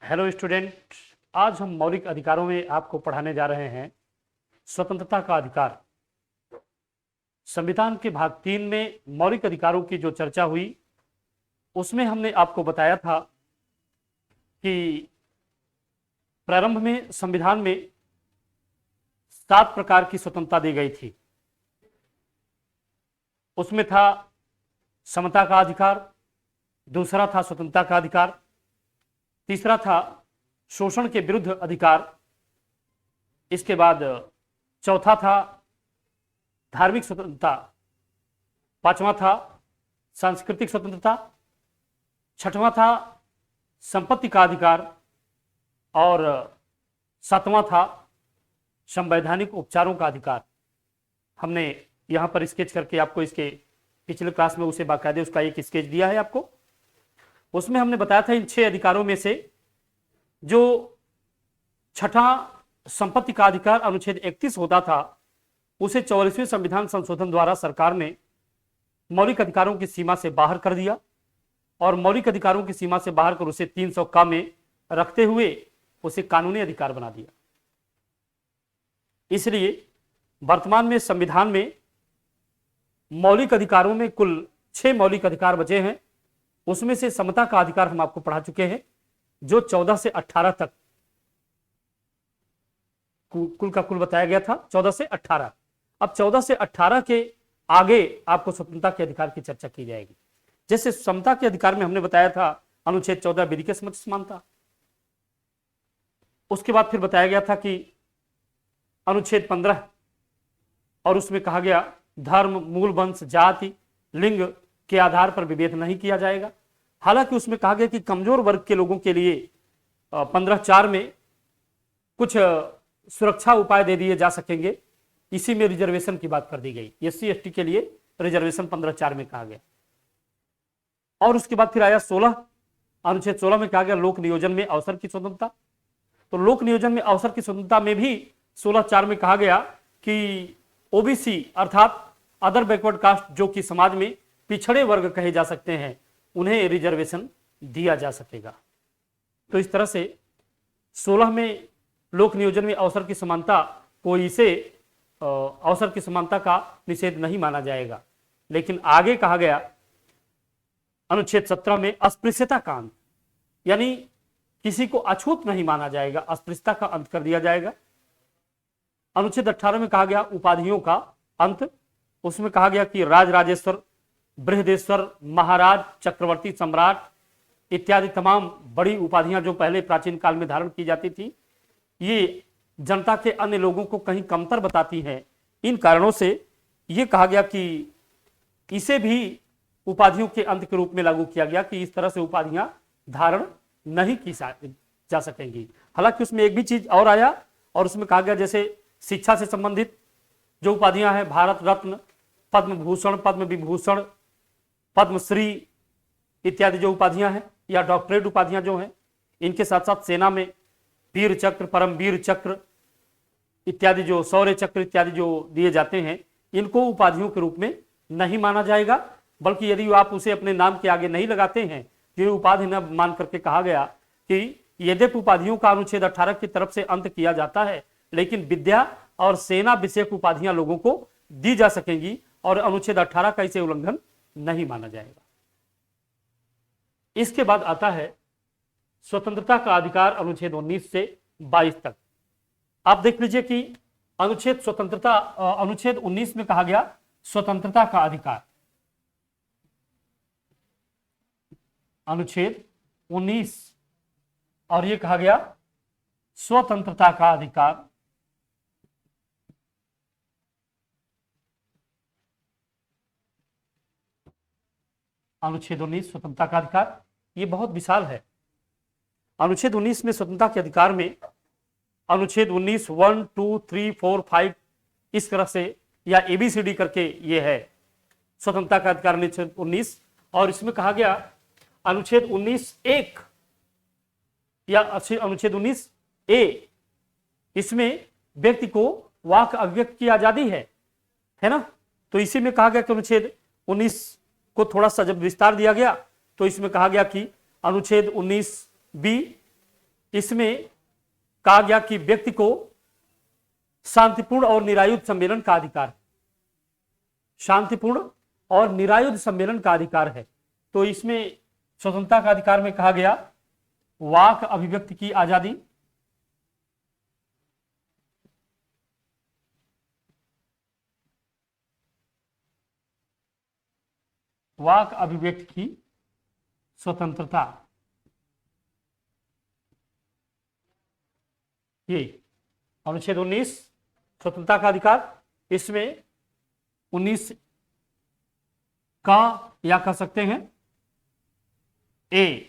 Hello student. आज हम मौलिक अधिकारों में आपको पढ़ाने जा रहे हैं स्वतंत्रता का अधिकार। संविधान के भाग 3 में मौलिक अधिकारों की जो चर्चा हुई उसमें हमने आपको बताया था कि प्रारंभ में संविधान में 7 प्रकार की स्वतंत्रता दी गई थी। उसमें था समता का अधिकार, दूसरा था स्वतंत्रता का अधिकार, तीसरा था शोषण के विरुद्ध अधिकार, इसके बाद चौथा था धार्मिक स्वतंत्रता, पांचवा था सांस्कृतिक स्वतंत्रता, छठवां था संपत्ति का अधिकार और सातवां था संवैधानिक उपचारों का अधिकार। हमने यहां पर स्केच करके आपको इसके पिछले क्लास में उसे बाकायदे उसका एक स्केच दिया है आपको। उसमें हमने बताया था इन 6 अधिकारों में से जो छठा संपत्ति का अधिकार अनुच्छेद 31 होता था उसे 44वें संविधान संशोधन द्वारा सरकार ने मौलिक अधिकारों की सीमा से बाहर कर दिया और मौलिक अधिकारों की सीमा से बाहर कर उसे 300 का में रखते हुए उसे कानूनी अधिकार बना दिया। इसलिए वर्तमान में संविधान में मौलिक अधिकारों में कुल 6 मौलिक अधिकार बचे हैं। उसमें से समता का अधिकार हम आपको पढ़ा चुके हैं जो 14 से 18 तक कुल का कुल बताया गया था, 14 से 18। अब 14 से 18 के आगे आपको स्वतंत्रता के अधिकार की चर्चा की जाएगी। जैसे समता के अधिकार में हमने बताया था अनुच्छेद 14 विधि के समक्ष समानता। उसके बाद फिर बताया गया था कि अनुच्छेद 15 और उसमें कहा गया धर्म, मूल वंश, जाति, लिंग के आधार पर विभेद नहीं किया जाएगा। हालांकि उसमें कहा गया कि कमजोर वर्ग के लोगों के लिए 15(4) में कुछ सुरक्षा उपाय दे दिए जा सकेंगे। इसी में रिजर्वेशन की बात कर दी गई। SC ST के लिए रिजर्वेशन 15(4) में कहा गया। और उसके बाद फिर आया 16, अनुच्छेद 16 में कहा गया लोक नियोजन में अवसर की स्वतंत्रता। तो लोक नियोजन में अवसर की स्वतंत्रता में भी 16(4) में कहा गया कि OBC अर्थात अदर बैकवर्ड कास्ट जो कि समाज में पिछड़े वर्ग कहे जा सकते हैं उन्हें रिजर्वेशन दिया जा सकेगा। तो इस तरह से 16 में लोक नियोजन में अवसर की समानता को इसे अवसर की समानता का निषेध नहीं माना जाएगा। लेकिन आगे कहा गया अनुच्छेद 17 में अस्पृश्यता का अंत, यानी किसी को अछूत नहीं माना जाएगा, अस्पृश्यता का अंत कर दिया जाएगा। अनुच्छेद 18 में कहा गया उपाधियों का अंत। उसमें कहा गया कि राज राजेश्वर, बृहदेश्वर, महाराज, चक्रवर्ती, सम्राट इत्यादि तमाम बड़ी उपाधियां जो पहले प्राचीन काल में धारण की जाती थी ये जनता के अन्य लोगों को कहीं कमतर बताती हैं। इन कारणों से यह कहा गया कि इसे भी उपाधियों के अंत के रूप में लागू किया गया कि इस तरह से उपाधियां धारण नहीं की जा सकेंगी। हालांकि उसमें एक भी चीज और आया और उसमें कहा गया जैसे शिक्षा से संबंधित जो उपाधियां हैं, भारत रत्न, पद्म भूषण, पद्म विभूषण, पद्मश्री इत्यादि जो उपाधियां हैं या डॉक्टरेट उपाधियां जो हैं, इनके साथ साथ सेना में वीर चक्र, परमवीर चक्र इत्यादि जो शौर्य चक्र इत्यादि जो दिए जाते हैं इनको उपाधियों के रूप में नहीं माना जाएगा। बल्कि यदि आप उसे अपने नाम के आगे नहीं लगाते हैं तो ये उपाधि न मान करके कहा गया कि यद्यपि उपाधियों का अनुच्छेद 18 की तरफ से अंत किया जाता है लेकिन विद्या और सेना विषयक उपाधियां लोगों को दी जा सकेंगी और अनुच्छेद 18 का इसे उल्लंघन नहीं माना जाएगा। इसके बाद आता है स्वतंत्रता का अधिकार अनुच्छेद 19 से 22 तक। आप देख लीजिए कि अनुच्छेद 19 में कहा गया स्वतंत्रता का अधिकार। अनुच्छेद 19 और यह कहा गया स्वतंत्रता का अधिकार। अनुच्छेद 19 स्वतंत्रता का अधिकार यह बहुत विशाल है। अनुच्छेद 19 में स्वतंत्रता के अधिकार में अनुच्छेद 19 1 2 3 4 5 इस तरह से या ABCD करके ये है स्वतंत्रता का अधिकार अनुच्छेद 19। और इसमें कहा गया अनुच्छेद 19(1) या अनुच्छेद 19(a) इसमें व्यक्ति को वाक अभिव्यक्ति की आजादी है ना। तो इसी में कहा गया कि अनुच्छेद 19 को थोड़ा सा जब विस्तार दिया गया तो इसमें कहा गया कि अनुच्छेद 19(b) इसमें कहा गया कि व्यक्ति को शांतिपूर्ण और निरायुध सम्मेलन का अधिकार है। शांतिपूर्ण और निरायुध सम्मेलन का अधिकार है। तो इसमें स्वतंत्रता का अधिकार में कहा गया वाक अभिव्यक्ति की आजादी, वाक अभिव्यक्ति की स्वतंत्रता, ये अनुच्छेद 19 स्वतंत्रता का अधिकार। इसमें 19 का या कह सकते हैं ए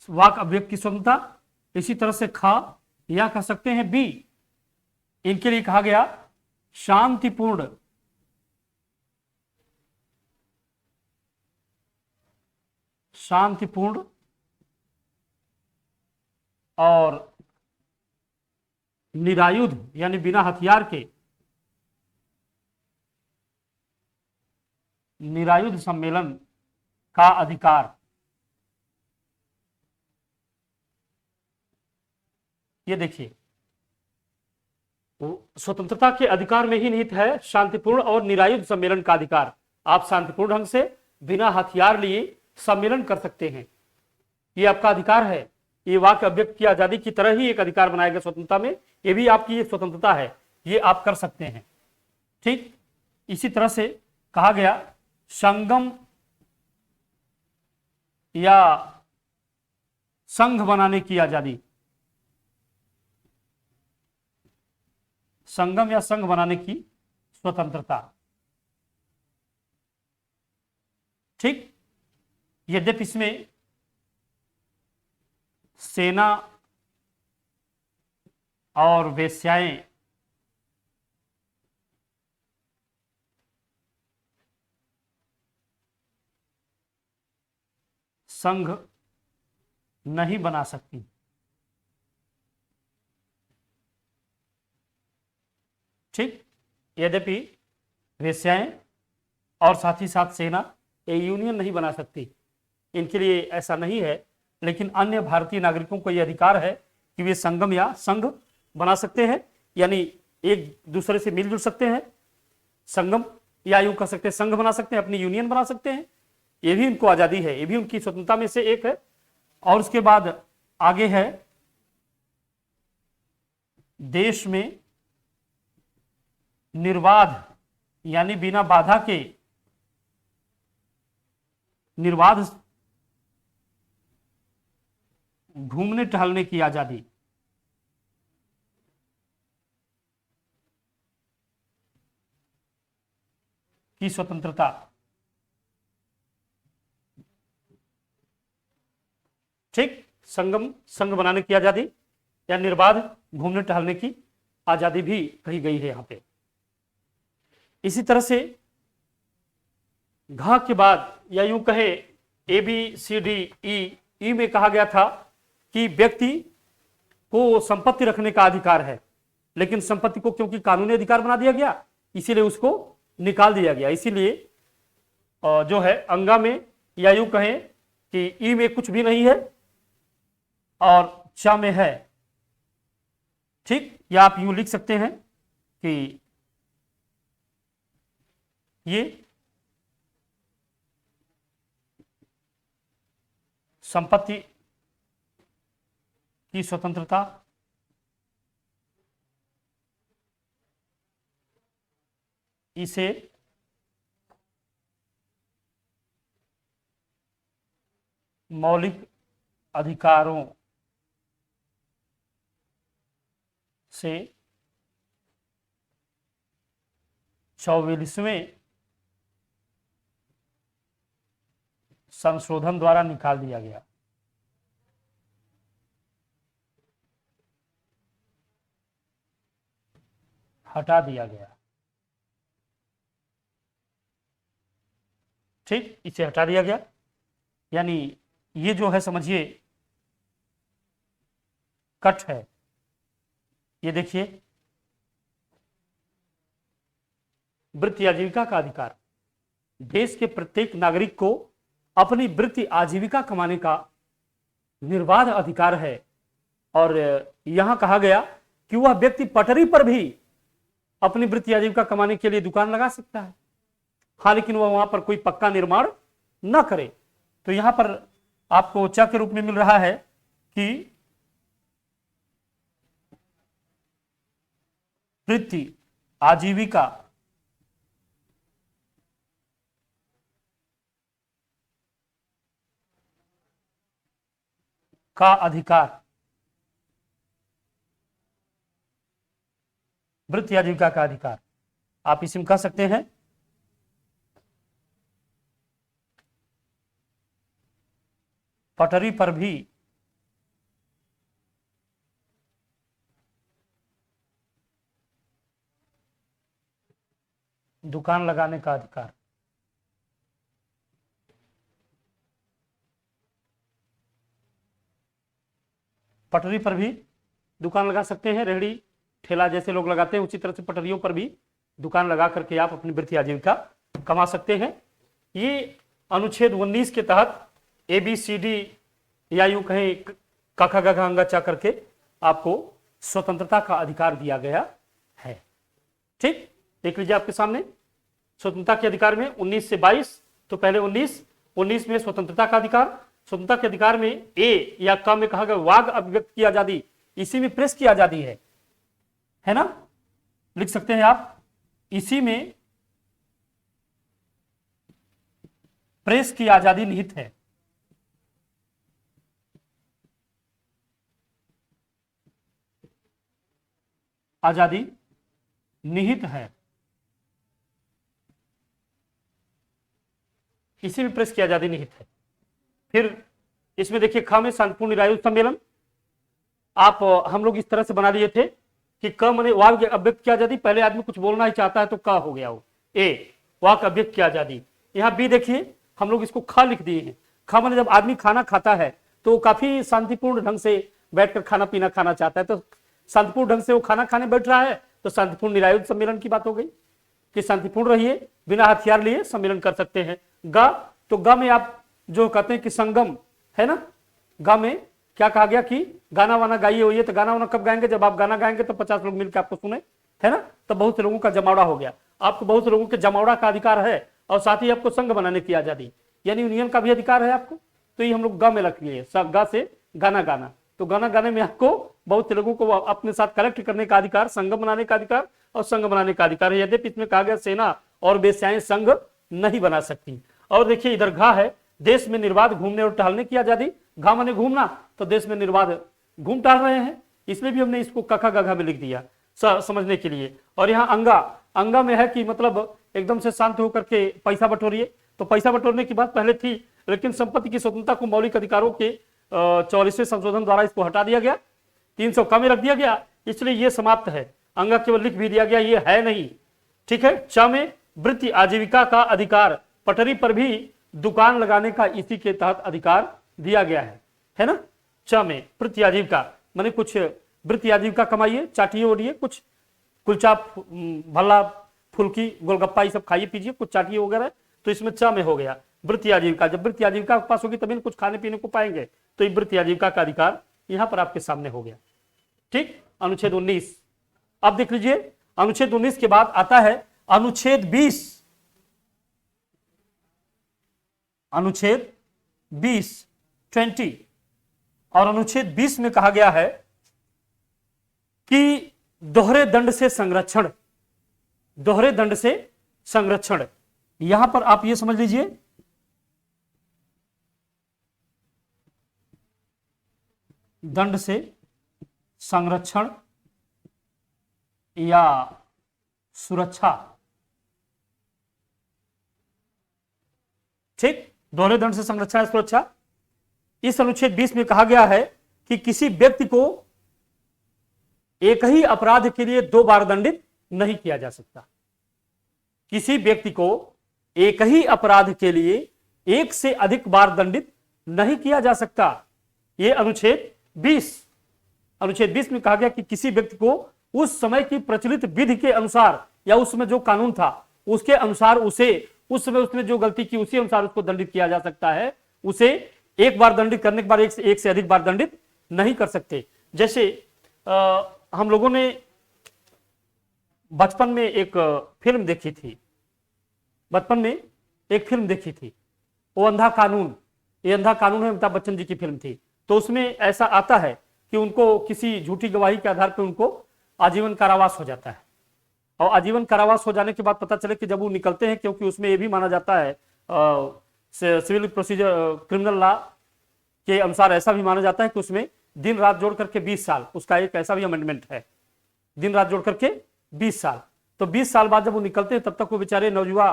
वाक अभिव्यक्ति की स्वतंत्रता, इसी तरह से खा या कह सकते हैं बी, इनके लिए कहा गया शांतिपूर्ण और निरायुध यानी बिना हथियार के निरायुध सम्मेलन का अधिकार। ये देखिए, स्वतंत्रता के अधिकार में ही निहित है शांतिपूर्ण और निरायुध सम्मेलन का अधिकार। आप शांतिपूर्ण ढंग से बिना हथियार लिए सम्मेलन कर सकते हैं, ये आपका अधिकार है। ये वाक्य अभिव्यक्ति की आजादी की तरह ही एक अधिकार बनाया गया स्वतंत्रता में, ये भी आपकी एक स्वतंत्रता है, ये आप कर सकते हैं। ठीक, इसी तरह से कहा गया संगम या संघ बनाने की आजादी, संगम या संघ बनाने की स्वतंत्रता। ठीक, यद्यपि इसमें सेना और वेश्याएं संघ नहीं बना सकती। ठीक, यद्यपि वेश्याएं और साथ ही साथ सेना ये यूनियन नहीं बना सकती, इनके लिए ऐसा नहीं है। लेकिन अन्य भारतीय नागरिकों को यह अधिकार है कि वे संगम या संघ बना सकते हैं, यानी एक दूसरे से मिलजुल सकते हैं, संगम या यूं कह सकते हैं संघ बना सकते हैं, अपनी यूनियन बना सकते हैं। ये भी उनको आजादी है, ये भी उनकी स्वतंत्रता में से एक है। और उसके बाद आगे है देश में निर्बाध यानी बिना बाधा के निर्बाध घूमने टहलने की आजादी। की स्वतंत्रता। ठीक, संगम संघ बनाने की आजादी या निर्बाध घूमने टहलने की आजादी भी कही गई है यहां पे। इसी तरह से घ के बाद या यूं कहे A B C D E में कहा गया था कि व्यक्ति को संपत्ति रखने का अधिकार है, लेकिन संपत्ति को क्योंकि कानूनी अधिकार बना दिया गया इसीलिए उसको निकाल दिया गया। इसीलिए जो है अंगा में या यूं कहें कि ई में कुछ भी नहीं है और च में है। ठीक, या आप यूं लिख सकते हैं कि ये संपत्ति की स्वतंत्रता इसे मौलिक अधिकारों से 44वें संशोधन द्वारा निकाल दिया गया। हटा दिया गया। ठीक, इसे हटा दिया गया, यानी ये जो है समझिए कट है। ये देखिए वृत्ति आजीविका का अधिकार, देश के प्रत्येक नागरिक को अपनी वृत्ति आजीविका कमाने का निर्बाध अधिकार है। और यहां कहा गया कि वह व्यक्ति पटरी पर भी अपनी वृत्ति आजीविका कमाने के लिए दुकान लगा सकता है, हाँ, लेकिन वह वहां पर कोई पक्का निर्माण न करे। तो यहां पर आपको च के रूप में मिल रहा है कि वृत्ति आजीविका का अधिकार, वृत्ति आजीविका का अधिकार, आप इसी में कह सकते हैं पटरी पर भी दुकान लगाने का अधिकार। पटरी पर भी दुकान लगा सकते हैं, रेहड़ी ठेला जैसे लोग लगाते हैं, उसी तरह से पटरियों पर भी दुकान लगा करके आप अपनी वृत्ति आजीविका कमा सकते हैं। ये अनुच्छेद 19 के तहत ABCD या यूं कहें क ख ग घ अंगा च करके आपको स्वतंत्रता का अधिकार दिया गया है। ठीक, देख लीजिए आपके सामने स्वतंत्रता के अधिकार में 19 से 22, तो पहले 19 में स्वतंत्रता का अधिकार। स्वतंत्रता के अधिकार में ए या क में कहा गया वाग अभिव्यक्ति की आजादी, इसी में प्रेस की आजादी है ना, लिख सकते हैं आप, इसी में प्रेस की आजादी निहित है। आजादी निहित है, इसी में प्रेस की आजादी निहित है। फिर इसमें देखिए ख में शांतिपूर्ण निरायुध सम्मेलन, आप हम लोग इस तरह से बना लिए थे कि क मने वाक अभिव्यक्त की आजादी, पहले आदमी कुछ बोलना ही चाहता है तो क हो गया वो, ए वाक अभिव्यक्त की आजादी। यहाँ बी देखिए हम लोग इसको ख लिख दिए हैं। ख मने जब आदमी खाना खाता है तो काफी शांतिपूर्ण ढंग से बैठकर खाना पीना खाना चाहता है, तो शांतिपूर्ण ढंग से वो खाना खाने बैठ रहा है, तो शांतिपूर्ण निरायुध सम्मेलन की बात हो गई कि शांतिपूर्ण रहिए, बिना हथियार लिए सम्मेलन कर सकते हैं। ग, तो ग में आप जो कहते हैं कि संगम है ना, ग में क्या कहा गया कि गाना वाना गाइए होइए, तो गाना वाना कब गाएंगे, जब आप गाना गाएंगे तो 50 लोग मिलकर आपको सुने, है ना, तो बहुत से लोगों का जमावड़ा हो गया। आपको बहुत से लोगों के जमावड़ा का अधिकार है और साथ ही आपको संघ बनाने की आजादी यानी यूनियन का भी अधिकार है आपको। तो ये हम लोग ग में रख लिए, ग से गाना गाना, तो गाना गाने में आपको बहुत से लोगों को अपने साथ कलेक्ट करने का अधिकार, संघ बनाने का अधिकार और संघ बनाने का अधिकार है। यद्यपि इसमें कहा गया सेना और वेश्याएं संघ नहीं बना सकती। और देखिए इधर घा है, देश में निर्बाध घूमने और टहलने की आजादी। घा माने घूमना, तो देश में निर्बाध घूम टहल रहे हैं, इसलिए भी हमने इसको कखा गघा में लिख दिया समझने के लिए। और यहाँ अंगा, अंगा में है कि मतलब एकदम से शांत होकर के पैसा बटोरिए, तो पैसा बटोरने की बात पहले थी, लेकिन संपत्ति की स्वतंत्रता को मौलिक अधिकारों के 44वें संशोधन द्वारा इसको हटा दिया गया, 300 कम रख दिया गया, इसलिए ये समाप्त है। अंगा केवल लिख भी दिया गया, ये है नहीं। ठीक है, च में वृत्ति आजीविका का अधिकार, पटरी पर भी दुकान लगाने का इसी के तहत अधिकार दिया गया है ना। च में वृत्ति आजीविका माने कुछ वृत्ति आजीविका कमाइए, चाटिए ओढ़िए, कुछ कुलचा भल्ला फुल्की गोलगप्पा ये सब खाइए पीजिए, कुछ चाटिए वगैरह, तो इसमें च में हो गया वृत्ति आजीविका। जब वृत्ति आजीविका के पास होगी तभी कुछ खाने पीने को पाएंगे, तो ये वृत्ति आजीविका का अधिकार यहां पर आपके सामने हो गया। ठीक, अनुच्छेद 19। अब देख लीजिए अनुच्छेद 19 के बाद आता है अनुच्छेद 20। अनुच्छेद 20 और अनुच्छेद 20 में कहा गया है कि दोहरे दंड से संरक्षण, दोहरे दंड से संरक्षण। यहां पर आप ये समझ लीजिए दंड से संरक्षण या सुरक्षा। ठीक, दोहरे दंड से संरक्षण या सुरक्षा। इस अनुच्छेद 20 में कहा गया है कि किसी व्यक्ति को एक ही अपराध के लिए 2 बार दंडित नहीं किया जा सकता। किसी व्यक्ति को एक ही अपराध के लिए 1 से अधिक बार दंडित नहीं किया जा सकता। यह अनुच्छेद 20 में कहा गया कि किसी व्यक्ति को उस समय की प्रचलित विधि के अनुसार या उस समय जो कानून था उसके अनुसार उसे उस समय उसने जो गलती की उसी अनुसार उसको दंडित किया जा सकता है। उसे एक बार दंडित करने के बाद एक से अधिक बार दंडित नहीं कर सकते। जैसे हम लोगों ने बचपन में एक फिल्म देखी थी, बचपन में एक फिल्म देखी थी, वो अंधा कानून, ये अंधा कानून है, अमिताभ बच्चन जी की फिल्म थी। तो उसमें ऐसा आता है कि उनको किसी झूठी गवाही के आधार पर उनको आजीवन कारावास हो जाता है, और आजीवन कारावास हो जाने के बाद पता चले कि जब वो निकलते हैं, क्योंकि उसमें ये भी माना जाता है सिविल प्रोसीजर क्रिमिनल लॉ के अनुसार ऐसा भी माना जाता है कि उसमें दिन रात जोड़ करके 20 साल, उसका एक ऐसा भी अमेंडमेंट है, दिन रात जोड़ करके 20 साल। तो 20 साल बाद जब वो निकलते हैं तब तक वो बेचारे नौजुआ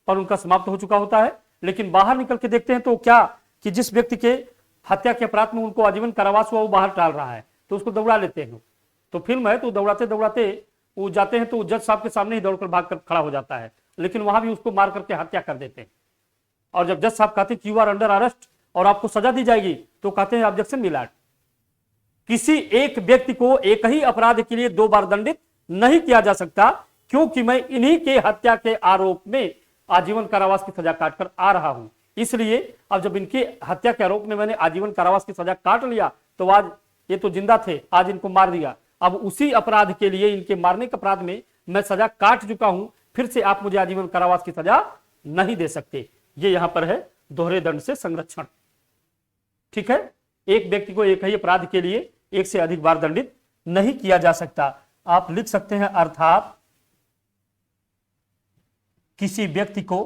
पर उनका समाप्त हो चुका होता है, लेकिन बाहर निकल के देखते हैं तो क्या कि जिस व्यक्ति के हत्या के अपराध में उनको आजीवन कारावास हुआ वो बाहर टाल रहा है, तो उसको दौड़ा लेते हैं। तो फिल्म है, तो दौड़ाते दौड़ाते वो जाते हैं तो जज साहब के सामने ही दौड़कर भाग कर खड़ा हो जाता है, लेकिन वहां भी उसको मार करके हत्या कर देते हैं। और जब जज साहब कहते हैं कि यू आर अंडर अरेस्ट और आपको सजा दी जाएगी, तो कहते हैं ऑब्जेक्शन मिलाट, किसी एक व्यक्ति को एक ही अपराध के लिए 2 बार दंडित नहीं किया जा सकता, क्योंकि मैं इन्हीं के हत्या के आरोप में आजीवन कारावास की सजा काटकर आ रहा हूं। इसलिए अब जब इनके हत्या के आरोप में मैंने आजीवन कारावास की सजा काट लिया, तो आज ये तो जिंदा थे, आज इनको मार दिया, अब उसी अपराध के लिए, इनके मारने के अपराध में मैं सजा काट चुका हूं, फिर से आप मुझे आजीवन कारावास की सजा नहीं दे सकते। ये यहां पर है दोहरे दंड से संरक्षण। ठीक है, एक व्यक्ति को एक ही अपराध के लिए एक से अधिक बार दंडित नहीं किया जा सकता। आप लिख सकते हैं अर्थात किसी व्यक्ति को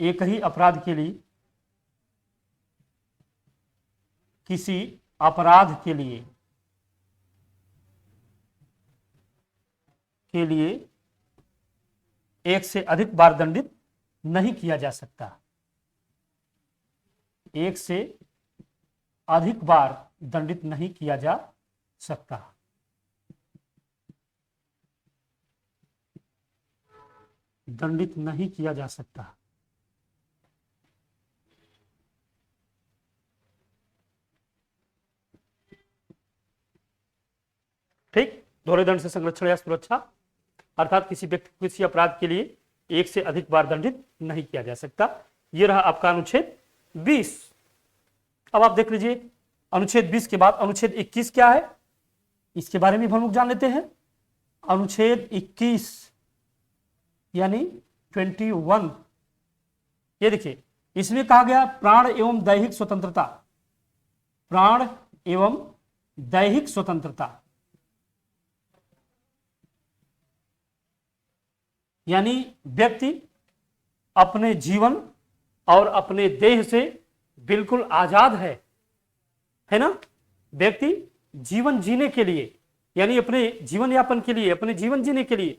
एक ही अपराध के लिए, किसी अपराध के लिए एक से अधिक बार दंडित नहीं किया जा सकता, एक से अधिक बार दंडित नहीं किया जा सकता। दंडित नहीं किया जा सकता। ठीक, दोहरे दंड से संरक्षण या सुरक्षा, अर्थात किसी व्यक्ति को किसी अपराध के लिए एक से अधिक बार दंडित नहीं किया जा सकता। यह रहा आपका अनुच्छेद 20। अब आप देख लीजिए अनुच्छेद 20 के बाद अनुच्छेद 21 क्या है, इसके बारे में हम लोग जान लेते हैं। अनुच्छेद 21 यानी 21, ये देखिए, इसमें कहा गया प्राण एवं दैहिक स्वतंत्रता, प्राण एवं दैहिक स्वतंत्रता, यानी व्यक्ति अपने जीवन और अपने देह से बिल्कुल आजाद है ना। व्यक्ति जीवन जीने के लिए, यानी अपने जीवन यापन के लिए, अपने जीवन जीने के लिए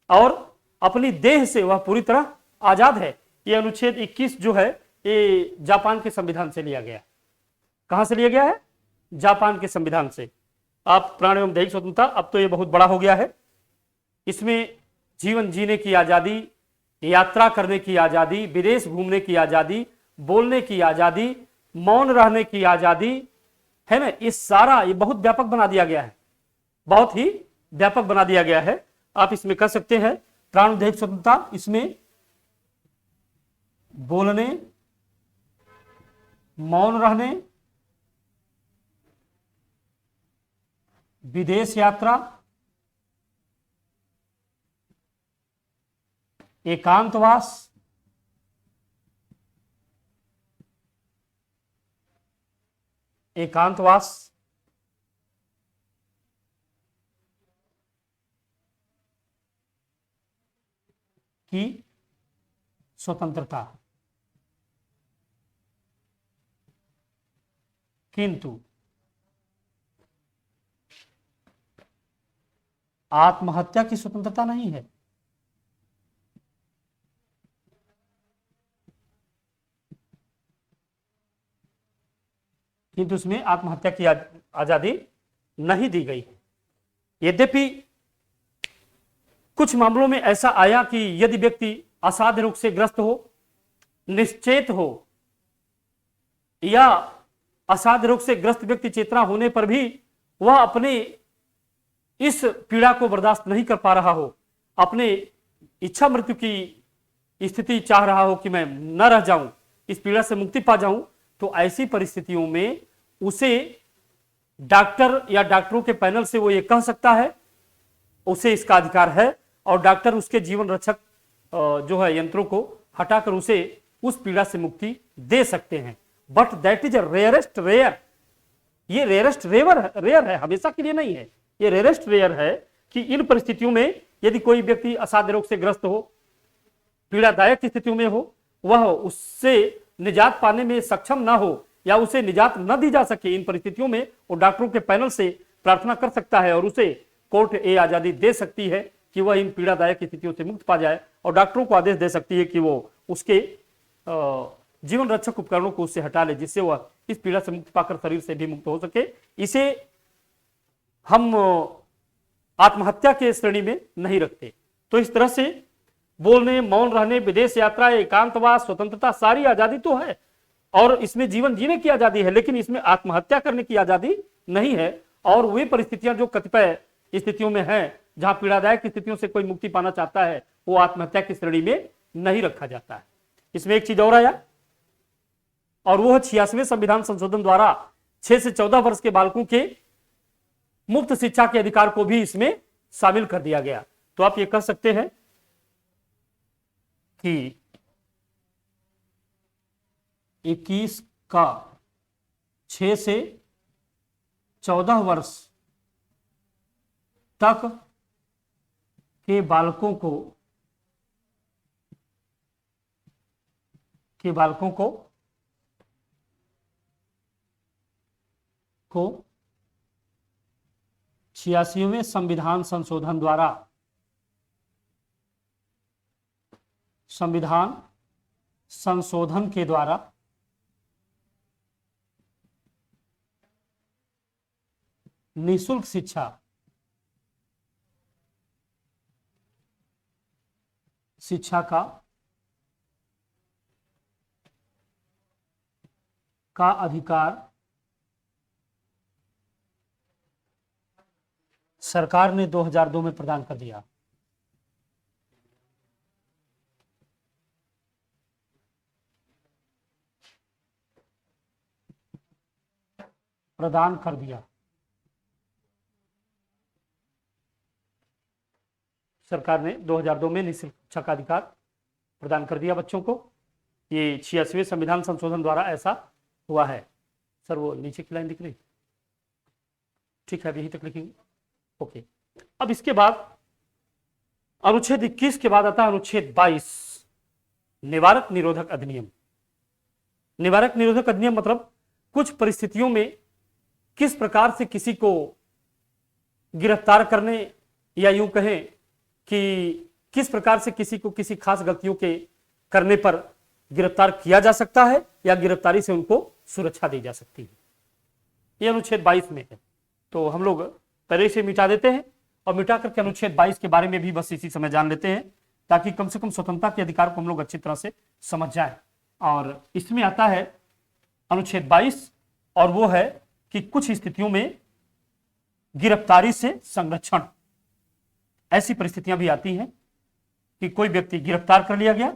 और अपनी देह से वह पूरी तरह आजाद है। यह अनुच्छेद 21 जो है ये जापान के संविधान से लिया गया। कहां से लिया गया है? जापान के संविधान से। आप प्राण एवं दैहिक स्वतंत्रता, अब तो ये बहुत बड़ा हो गया है। इसमें जीवन जीने की आजादी, यात्रा करने की आजादी, विदेश घूमने की आजादी, बोलने की आजादी, मौन रहने की आजादी, है ना, ये सारा ये बहुत व्यापक बना दिया गया है, बहुत ही व्यापक बना दिया गया है। आप इसमें कर सकते हैं प्राण दैहिक स्वतंत्रता, इसमें बोलने, मौन रहने, विदेश यात्रा, एकांतवास, की स्वतंत्रता। किंतु आत्महत्या की स्वतंत्रता नहीं है। किंतु उसमें आत्महत्या की आजादी नहीं दी गई। यद्यपि कुछ मामलों में ऐसा आया कि यदि व्यक्ति असाध्य रोग से ग्रस्त हो, निश्चेत हो, या असाध्य रोग से ग्रस्त व्यक्ति चेतना होने पर भी वह अपने इस पीड़ा को बर्दाश्त नहीं कर पा रहा हो, अपने इच्छा मृत्यु की स्थिति चाह रहा हो कि मैं न रह जाऊं, इस पीड़ा से मुक्ति पा जाऊं, तो ऐसी परिस्थितियों में उसे डॉक्टर या डॉक्टरों के पैनल से वो ये कह सकता है, उसे इसका अधिकार है, और डॉक्टर उसके जीवन रक्षक जो है यंत्रों को हटाकर उसे उस पीड़ा से मुक्ति दे सकते हैं। But that is rarest rare, ये रेयरेस्ट रेयर है, हमेशा के लिए नहीं है। ये रेयरेस्ट रेयर है कि इन परिस्थितियों में यदि कोई व्यक्ति असाध्य रोग से ग्रस्त हो, पीड़ादायक स्थितियों में हो, वह उससे निजात पाने में सक्षम ना हो या उसे निजात न दी जा सके, इन परिस्थितियों में वो डॉक्टरों के पैनल से प्रार्थना कर सकता है और उसे कोर्ट ये आजादी दे सकती है कि वह इन पीड़ादायक स्थितियों से मुक्त पा जाए, और डॉक्टरों को आदेश दे सकती है कि वो उसके जीवन रक्षक उपकरणों को उससे हटा ले, जिससे वह इस पीड़ा से मुक्त पाकर शरीर से भी मुक्त हो सके। इसे हम आत्महत्या के श्रेणी में नहीं रखते। तो इस तरह से बोलने, मौन रहने, विदेश यात्रा, एकांतवास, स्वतंत्रता, सारी आजादी तो है और इसमें जीवन जीने की आजादी है, लेकिन इसमें आत्महत्या करने की आजादी नहीं है। और वे परिस्थितियां जो कतिपय स्थितियों में हैं, जहां पीड़ादायक स्थितियों से कोई मुक्ति पाना चाहता है, वो आत्महत्या की श्रेणी में नहीं रखा जाता है। इसमें एक चीज और आया, और वो 86वें संविधान संशोधन द्वारा 6 से 14 वर्ष के बालकों के मुफ्त शिक्षा के अधिकार को भी इसमें शामिल कर दिया गया। तो आप ये कह सकते हैं कि 21 का 6 से 14 वर्ष तक के बालकों को 86वें संविधान संशोधन द्वारा संविधान संशोधन के द्वारा निःशुल्क शिक्षा का अधिकार सरकार ने 2002 में प्रदान कर दिया। सरकार ने 2002 में निःशुल्क शिक्षा का अधिकार प्रदान कर दिया बच्चों को। ये 86वें संविधान संशोधन द्वारा ऐसा हुआ है। सर वो नीचे की लाइन दिख रही? ठीक है, अब यहीं तक लिखेंगे। ओके, अब इसके बाद अनुच्छेद 21 के बाद आता है अनुच्छेद 22, निवारक निरोधक अधिनियम। निवारक निरोधक अधिनियम मतलब कुछ परिस्थितियों में किस प्रकार से किसी को गिरफ्तार करने, या यूं कहें कि किस प्रकार से किसी को किसी खास गलतियों के करने पर गिरफ्तार किया जा सकता है या गिरफ्तारी से उनको सुरक्षा दी जा सकती है। यह अनुच्छेद 22 में है। तो हम लोग पहले से मिटा देते हैं और मिटा करके अनुच्छेद 22 के बारे में भी बस इसी समय जान लेते हैं, ताकि कम से कम स्वतंत्रता के अधिकार को हम लोग अच्छी तरह से समझ जाए। और इसमें आता है अनुच्छेद 22, और वो है कि कुछ स्थितियों में गिरफ्तारी से संरक्षण। ऐसी परिस्थितियां भी आती हैं कि कोई व्यक्ति गिरफ्तार कर लिया गया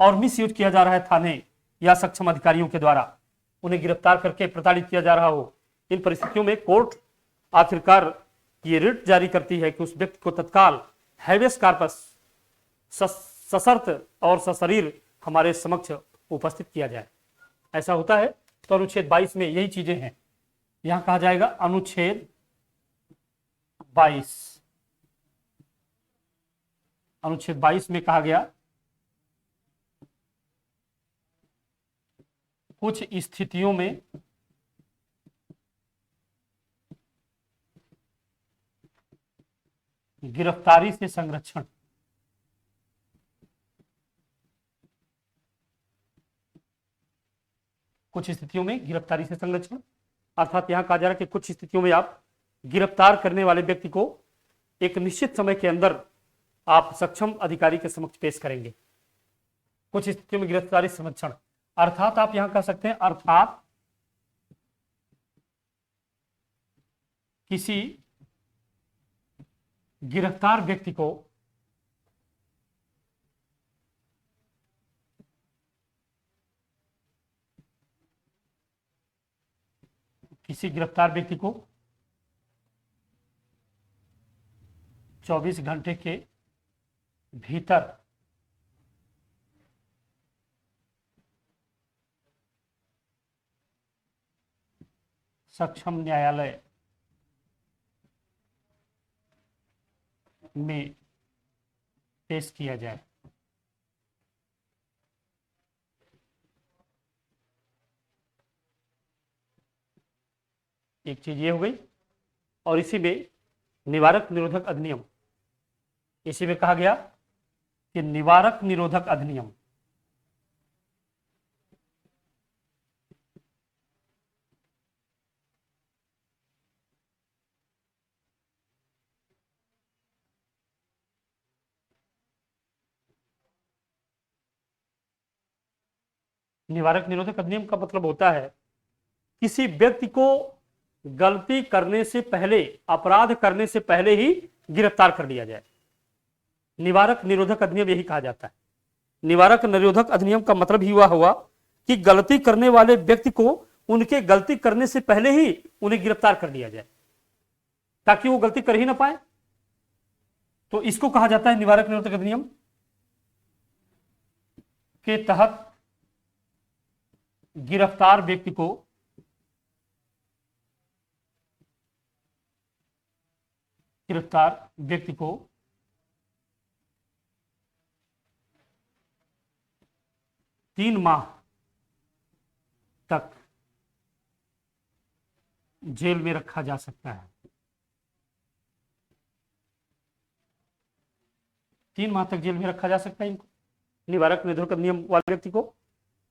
और मिसयूज किया जा रहा है थाने या सक्षम अधिकारियों के द्वारा, उन्हें गिरफ्तार करके प्रताड़ित किया जा रहा हो। इन परिस्थितियों में कोर्ट आखिरकार ये रिट जारी करती है कि उस व्यक्ति को तत्काल हैबेस कॉर्पस सशर्त और सशरीर हमारे समक्ष उपस्थित किया जाए। ऐसा होता है। तो अनुच्छेद 22 में यही चीजें हैं। यहां कहा जाएगा अनुच्छेद 22, अनुच्छेद 22 में कहा गया कुछ स्थितियों में गिरफ्तारी से संरक्षण। कुछ स्थितियों में गिरफ्तारी से संरक्षण अर्थात यहां कहा जा रहा है कि कुछ स्थितियों में आप गिरफ्तार करने वाले व्यक्ति को एक निश्चित समय के अंदर आप सक्षम अधिकारी के समक्ष पेश करेंगे। कुछ स्थितियों में गिरफ्तारी संरक्षण अर्थात आप यहां कह सकते हैं, अर्थात किसी गिरफ्तार व्यक्ति को किसी गिरफ्तार व्यक्ति को 24 घंटे के भीतर सक्षम न्यायालय में पेश किया जाए। एक चीज ये हो गई। और इसी में निवारक निरोधक अधिनियम, इसी में कहा गया कि निवारक निरोधक अधिनियम निवारक निरोधक अधिनियम का मतलब होता है किसी व्यक्ति को गलती करने से पहले, अपराध करने से पहले ही गिरफ्तार कर लिया जाए। निवारक निरोधक अधिनियम यही कहा जाता है। निवारक निरोधक अधिनियम का मतलब ही हुआ कि गलती करने वाले व्यक्ति को उनके गलती करने से पहले ही उन्हें गिरफ्तार कर लिया जाए ताकि वो गलती कर ही ना पाए। तो इसको कहा जाता है निवारक निरोधक अधिनियम के तहत गिरफ्तार व्यक्ति को गिरफ्तार व्यक्ति को 3 माह तक जेल में रखा जा सकता है। 3 माह तक जेल में रखा जा सकता है इनको। निवारक निरोधक अधिनियम वाले व्यक्ति को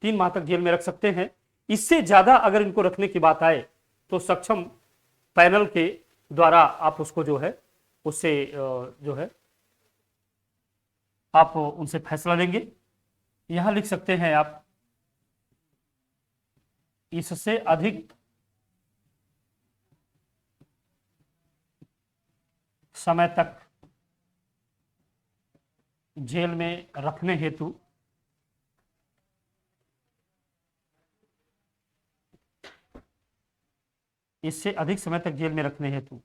3 माह तक जेल में रख सकते हैं। इससे ज्यादा अगर इनको रखने की बात आए तो सक्षम पैनल के द्वारा आप उसको जो है उससे जो है आप उनसे फैसला लेंगे। यहां लिख सकते हैं आप, इससे अधिक समय तक जेल में रखने हेतु इससे अधिक समय तक जेल में रखने हेतु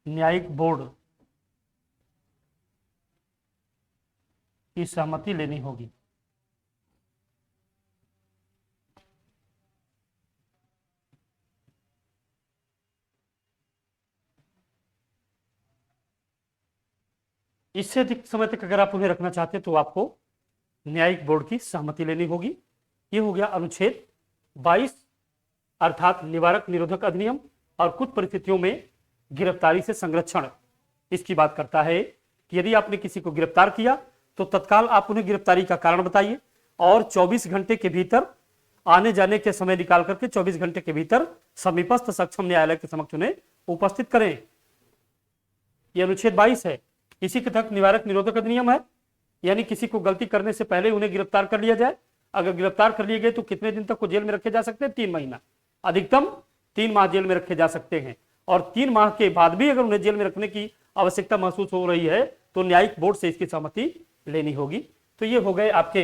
न्यायिक बोर्ड की सहमति लेनी होगी। इससे अधिक समय तक अगर आप उन्हें रखना चाहते हैं तो आपको न्यायिक बोर्ड की सहमति लेनी होगी। ये हो गया अनुच्छेद 22 अर्थात निवारक निरोधक अधिनियम। और कुछ परिस्थितियों में गिरफ्तारी से संरक्षण इसकी बात करता है कि यदि आपने किसी को गिरफ्तार किया तो तत्काल आप उन्हें गिरफ्तारी का कारण बताइए और 24 घंटे के भीतर आने जाने के समय निकाल करके 24 घंटे के भीतर समीपस्थ सक्षम न्यायालय के समक्ष उन्हें उपस्थित करें। यह अनुच्छेद 22 है। इसी के तहत निवारक निरोधक अधिनियम है, यानी किसी को गलती करने से पहले उन्हें गिरफ्तार कर लिया जाए। अगर गिरफ्तार कर लिए गए तो कितने दिन तक वो जेल में रखे जा सकते हैं? 3 महीना, अधिकतम 3 माह जेल में रखे जा सकते हैं। और 3 माह के बाद भी अगर उन्हें जेल में रखने की आवश्यकता महसूस हो रही है तो न्यायिक बोर्ड से इसकी सहमति लेनी होगी। तो ये हो गए आपके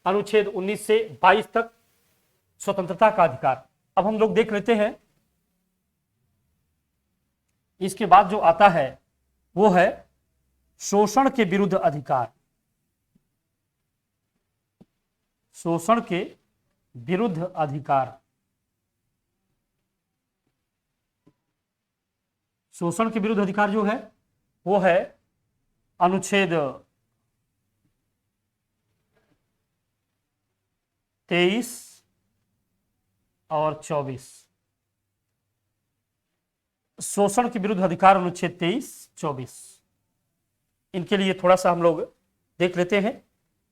अनुच्छेद 19 से 22 तक स्वतंत्रता का अधिकार। अब हम लोग देख लेते हैं इसके बाद जो आता है वो है शोषण के विरुद्ध अधिकार। शोषण के विरुद्ध अधिकार। शोषण के विरुद्ध अधिकार जो है वो है अनुच्छेद 23 और 24। शोषण के विरुद्ध अधिकार अनुच्छेद 23, 24। इनके लिए थोड़ा सा हम लोग देख लेते हैं,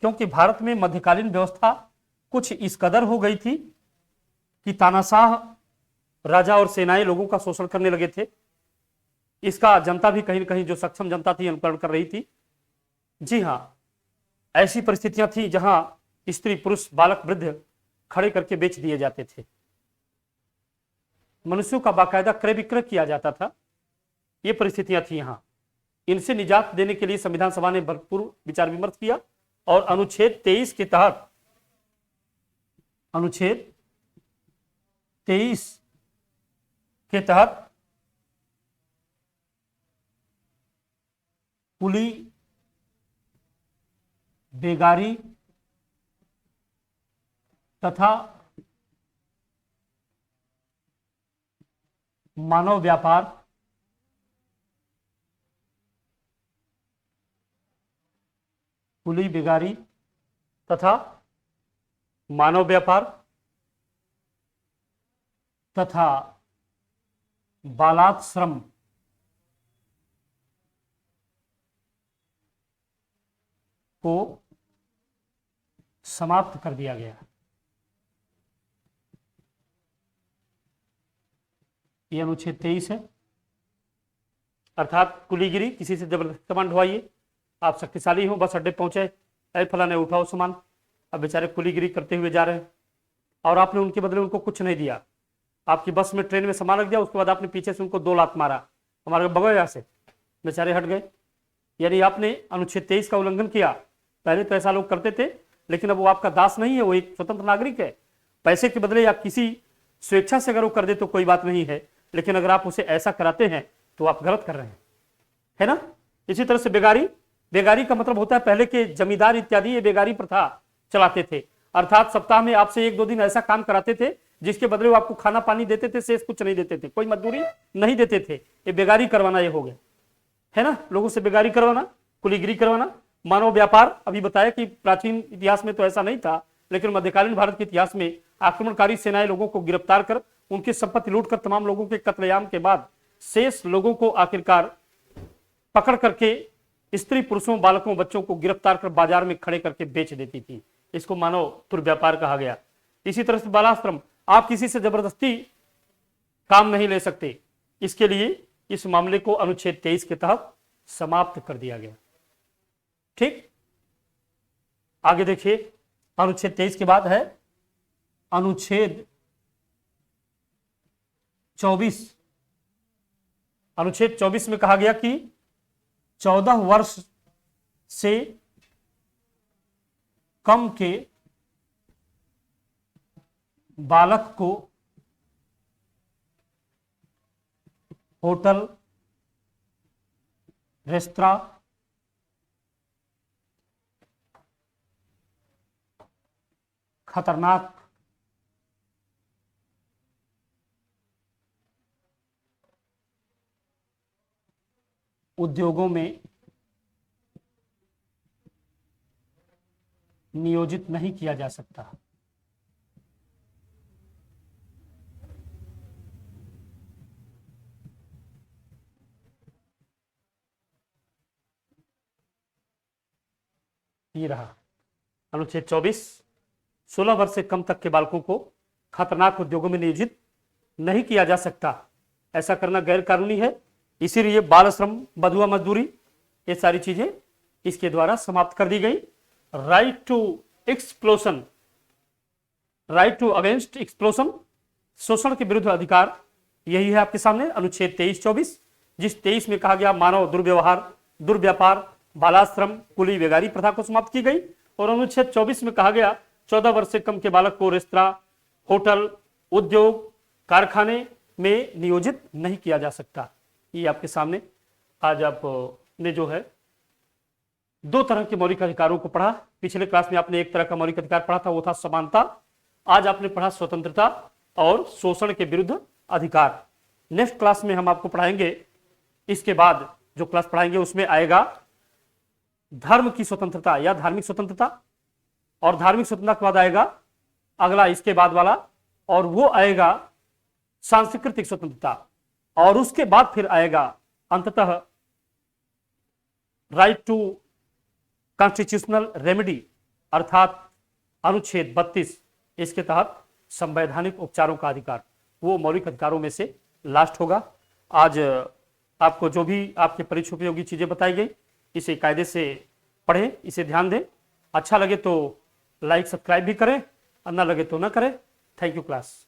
क्योंकि भारत में मध्यकालीन व्यवस्था कुछ इस कदर हो गई थी कि तानाशाह राजा और सेनाएं लोगों का शोषण करने लगे थे। इसका जनता भी कहीं न कहीं, जो सक्षम जनता थी, अनुकरण कर रही थी। जी हां, ऐसी परिस्थितियां थी जहां स्त्री पुरुष बालक वृद्ध खड़े करके बेच दिए जाते थे। मनुष्यों का बाकायदा क्रय विक्रय किया जाता था। ये परिस्थितियां थी। यहां इनसे निजात देने के लिए संविधान सभा ने भरपूर विचार विमर्श किया और अनुच्छेद 23 के तहत, अनुच्छेद 23 के तहत कुली, बेगारी तथा मानव व्यापार कुली, बेगारी तथा मानव व्यापार तथा बालाश्रम को समाप्त कर दिया गया। ये अनुच्छेद 23 है। अर्थात कुलीगिरी, किसी से जबरदस्ती सामान ढुवाइए, आप शक्तिशाली हो, बस अड्डे पहुंचे, अरे फलाने उठाओ सामान, अब बेचारे कुलीगिरी करते हुए जा रहे हैं और आपने उनके बदले उनको कुछ नहीं दिया। आपकी बस में, ट्रेन में सामान रख दिया, उसके बाद आपने पीछे से उनको 2 लात मारा, हमारे भगो यहाँ से, बेचारे हट गए। यानी आपने अनुच्छेद 23 का उल्लंघन किया। पहले तो ऐसा लोग करते थे, लेकिन अब वो आपका दास नहीं है, वो एक स्वतंत्र नागरिक है। पैसे के बदले या किसी स्वेच्छा से अगर वो कर दे तो कोई बात नहीं है, लेकिन अगर आप उसे ऐसा कराते हैं तो आप गलत कर रहे हैं, है ना। इसी तरह से बेगारी, बेगारी का मतलब होता है, पहले के जमींदार इत्यादि ये बेगारी प्रथा चलाते थे। अर्थात सप्ताह में आपसे 1-2 दिन ऐसा काम कराते थे जिसके बदले वो आपको खाना पानी देते थे, शेष कुछ नहीं देते थे, कोई मजदूरी नहीं देते थे। ये बेगारी करवाना ये हो गया, है ना, लोगों से बेगारी करवाना, कुलीगिरी करवाना। मानव व्यापार, अभी बताया कि प्राचीन इतिहास में तो ऐसा नहीं था, लेकिन मध्यकालीन भारत के इतिहास में आक्रमणकारी सेनाएं लोगों को गिरफ्तार कर उनकी संपत्ति लूटकर तमाम लोगों के कत्लेआम के बाद शेष लोगों को आखिरकार पकड़ करके स्त्री पुरुषों, बालकों, बच्चों को गिरफ्तार कर बाजार में खड़े करके बेच देती थी। इसको मानव दुर्व्यापार कहा गया। इसी तरह से बालाश्रम, आप किसी से जबरदस्ती काम नहीं ले सकते, इसके लिए इस मामले को अनुच्छेद 23 के तहत समाप्त कर दिया गया। ठीक, आगे देखिए, अनुच्छेद 23 के बाद है अनुच्छेद 24। अनुच्छेद 24 में कहा गया कि 14 वर्ष से कम के बालक को होटल, रेस्तरां, खतरनाक उद्योगों में नियोजित नहीं किया जा सकता। ये रहा अनुच्छेद 24। 16 वर्ष से कम तक के बालकों को खतरनाक उद्योगों में नियोजित नहीं किया जा सकता, ऐसा करना गैर कानूनी है। इसीलिए बाल श्रम, बधुआ मजदूरी, ये सारी चीजें इसके द्वारा समाप्त कर दी गई। Right to exploitation, right to against exploitation, शोषण के विरुद्ध अधिकार, यही है आपके सामने अनुच्छेद 23-24, जिस 23 में कहा गया मानव दुर्व्यवहार, दुर्व्यापार, बालाश्रम, कुली, बेगारी प्रथा को समाप्त की गई। और अनुच्छेद 24 में कहा गया 14 वर्ष से कम के बालक को रेस्तरां, होटल, उद्योग, कारखाने में नियोजित नहीं किया जा सकता। ये आपके सामने आज आपने जो है 2 तरह के मौलिक अधिकारों को पढ़ा। पिछले क्लास में आपने एक तरह का मौलिक अधिकार पढ़ा था, वो था समानता। आज आपने पढ़ा स्वतंत्रता और शोषण के विरुद्ध अधिकार। नेक्स्ट क्लास में हम आपको पढ़ाएंगे, इसके बाद जो क्लास पढ़ाएंगे उसमें आएगा धर्म की स्वतंत्रता या धार्मिक स्वतंत्रता, और धार्मिक स्वतंत्रता के बाद आएगा अगला इसके बाद वाला, और वो आएगा सांस्कृतिक स्वतंत्रता, और उसके बाद फिर आएगा अंततः राइट टू कॉन्स्टिट्यूशनल रेमेडी, अर्थात अनुच्छेद 32, इसके तहत संवैधानिक उपचारों का अधिकार, वो मौलिक अधिकारों में से लास्ट होगा। आज आपको जो भी आपके परीक्षा उपयोगी चीजें बताई गई, इसे कायदे से पढ़ें, इसे ध्यान दें। अच्छा लगे तो लाइक सब्सक्राइब भी करें, और ना लगे तो ना करें। Thank you class.